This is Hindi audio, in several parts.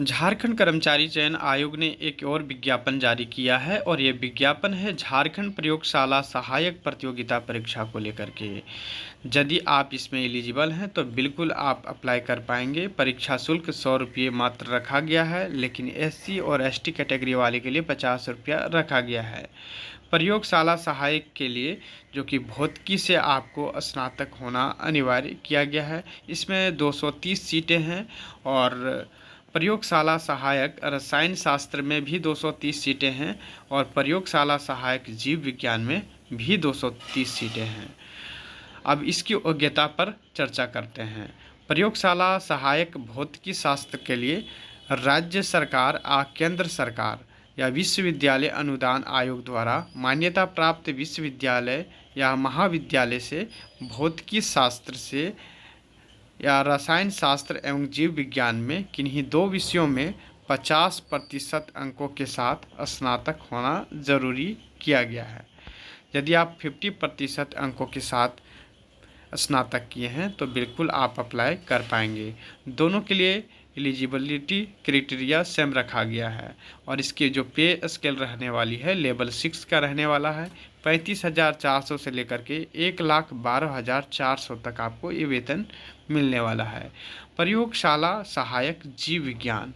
झारखंड कर्मचारी चयन आयोग ने एक और विज्ञापन जारी किया है और ये विज्ञापन है झारखंड प्रयोगशाला सहायक प्रतियोगिता परीक्षा को लेकर के। यदि आप इसमें एलिजिबल हैं तो बिल्कुल आप अप्लाई कर पाएंगे। परीक्षा शुल्क 100 रुपये मात्र रखा गया है, लेकिन एससी और एसटी कैटेगरी वाले के लिए 50 रुपया रखा गया है। प्रयोगशाला सहायक के लिए जो कि भौतिकी से आपको स्नातक होना अनिवार्य किया गया है। इसमें 230 सीटें हैं और प्रयोगशाला सहायक रसायन शास्त्र में भी 230 सीटें हैं और प्रयोगशाला सहायक जीव विज्ञान में भी 230 सीटें हैं। अब इसकी योग्यता पर चर्चा करते हैं। प्रयोगशाला सहायक भौतिकी शास्त्र के लिए राज्य सरकार या केंद्र सरकार या विश्वविद्यालय अनुदान आयोग द्वारा मान्यता प्राप्त विश्वविद्यालय या महाविद्यालय से भौतिकी शास्त्र से या रसायन शास्त्र एवं जीव विज्ञान में किन्हीं दो विषयों में 50% अंकों के साथ स्नातक होना जरूरी किया गया है। यदि आप 50% अंकों के साथ स्नातक किए हैं तो बिल्कुल आप अप्लाई कर पाएंगे। दोनों के लिए एलिजिबिलिटी क्राइटेरिया सेम रखा गया है और इसके जो पे स्केल रहने वाली है लेवल 6 का रहने वाला है। 35,400 से लेकर के 1,12,400 तक आपको ये वेतन मिलने वाला है। प्रयोगशाला सहायक जीव विज्ञान,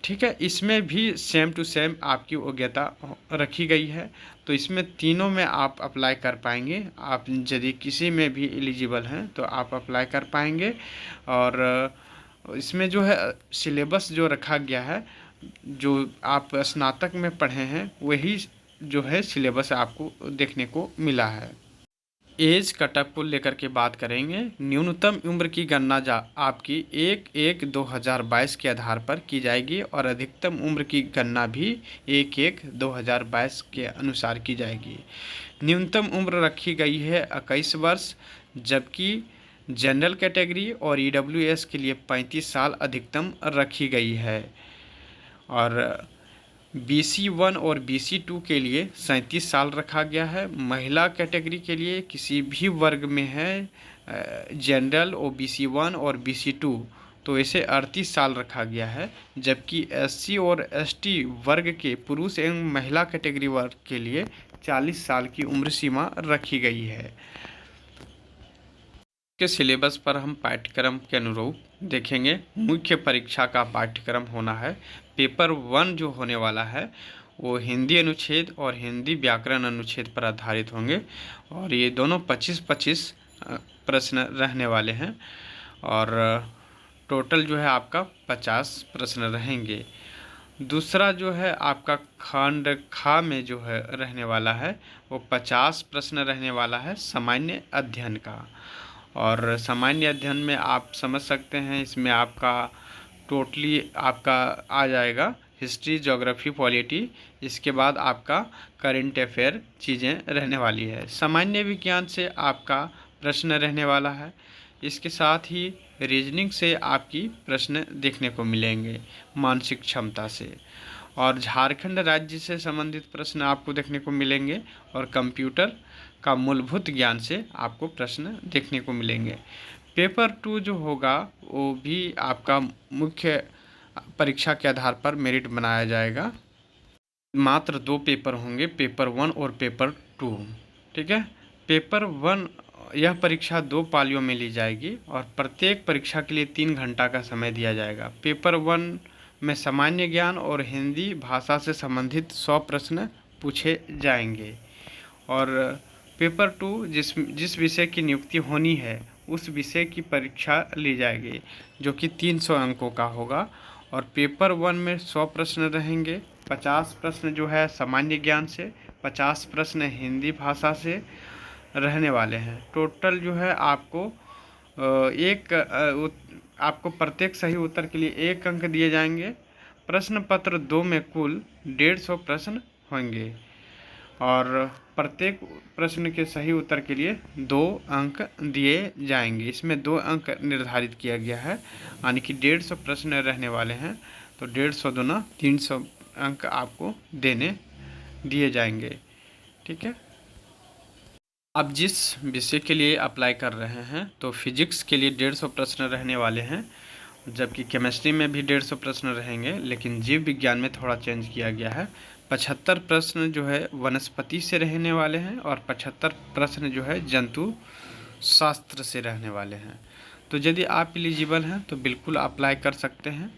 ठीक है, इसमें भी सेम टू सेम आपकी योग्यता रखी गई है। तो इसमें तीनों में आप अप्लाई कर पाएंगे। आप यदि किसी में भी एलिजिबल हैं तो आप अप्लाई कर पाएंगे। और इसमें जो है सिलेबस जो रखा गया है, जो आप स्नातक में पढ़े हैं वही जो है सिलेबस आपको देखने को मिला है। एज कटअप को लेकर के बात करेंगे। न्यूनतम उम्र की गणना आपकी 1/1/2022 के आधार पर की जाएगी और अधिकतम उम्र की गणना भी 1/1/2022 के अनुसार की जाएगी। न्यूनतम उम्र रखी गई है 21 वर्ष, जबकि जनरल कैटेगरी और ईडब्ल्यूएस के लिए 35 साल अधिकतम रखी गई है। और BC1 और BC2 के लिए 37 साल रखा गया है। महिला कैटेगरी के लिए किसी भी वर्ग में है जनरल OBC1 और BC2 तो इसे 38 साल रखा गया है, जबकि SC और ST वर्ग के पुरुष एवं महिला कैटेगरी वर्ग के लिए 40 साल की उम्र सीमा रखी गई है। के सिलेबस पर हम पाठ्यक्रम के अनुरूप देखेंगे। मुख्य परीक्षा का पाठ्यक्रम होना है। पेपर 1 जो होने वाला है वो हिंदी अनुच्छेद और हिंदी व्याकरण अनुच्छेद पर आधारित होंगे और ये दोनों 25-25 प्रश्न रहने वाले हैं और टोटल जो है आपका 50 प्रश्न रहेंगे। दूसरा जो है आपका खंड खा में जो है रहने वाला है वो 50 प्रश्न रहने वाला है सामान्य अध्ययन का। और सामान्य अध्ययन में आप समझ सकते हैं इसमें आपका टोटली आपका आ जाएगा हिस्ट्री, ज्योग्राफी, पॉलिटी। इसके बाद आपका करंट अफेयर चीज़ें रहने वाली है। सामान्य विज्ञान से आपका प्रश्न रहने वाला है। इसके साथ ही रीजनिंग से आपकी प्रश्न देखने को मिलेंगे, मानसिक क्षमता से, और झारखंड राज्य से संबंधित प्रश्न आपको देखने को मिलेंगे और कंप्यूटर का मूलभूत ज्ञान से आपको प्रश्न देखने को मिलेंगे। पेपर 2 जो होगा वो भी आपका मुख्य परीक्षा के आधार पर मेरिट बनाया जाएगा। मात्र 2 पेपर होंगे, पेपर 1 और पेपर 2, ठीक है। पेपर 1 यह परीक्षा 2 पालियों में ली जाएगी और प्रत्येक परीक्षा के लिए 3 घंटा का समय दिया जाएगा। पेपर 1 में सामान्य ज्ञान और हिंदी भाषा से संबंधित 100 प्रश्न पूछे जाएंगे और पेपर 2 जिस विषय की नियुक्ति होनी है उस विषय की परीक्षा ली जाएगी जो कि 300 अंकों का होगा। और पेपर 1 में 100 प्रश्न रहेंगे। 50 प्रश्न जो है सामान्य ज्ञान से, 50 प्रश्न हिंदी भाषा से रहने वाले हैं। टोटल जो है आपको आपको प्रत्येक सही उत्तर के लिए 1 अंक दिए जाएंगे। प्रश्न पत्र 2 में कुल 150 प्रश्न होंगे और प्रत्येक प्रश्न के सही उत्तर के लिए 2 अंक दिए जाएंगे। इसमें 2 अंक निर्धारित किया गया है, यानी कि 150 प्रश्न रहने वाले हैं तो 150 दूना 300 अंक आपको दिए जाएंगे, ठीक है। अब जिस विषय के लिए अप्लाई कर रहे हैं तो फिजिक्स के लिए 150 प्रश्न रहने वाले हैं जबकि केमिस्ट्री में भी 150 प्रश्न रहेंगे, लेकिन जीव विज्ञान में थोड़ा चेंज किया गया है। 75 प्रश्न जो है वनस्पति से रहने वाले हैं और 75 प्रश्न जो है जंतु शास्त्र से रहने वाले हैं। तो यदि आप एलिजिबल हैं तो बिल्कुल अप्लाई कर सकते हैं।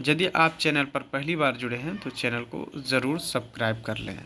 यदि आप चैनल पर पहली बार जुड़े हैं तो चैनल को ज़रूर सब्सक्राइब कर लें।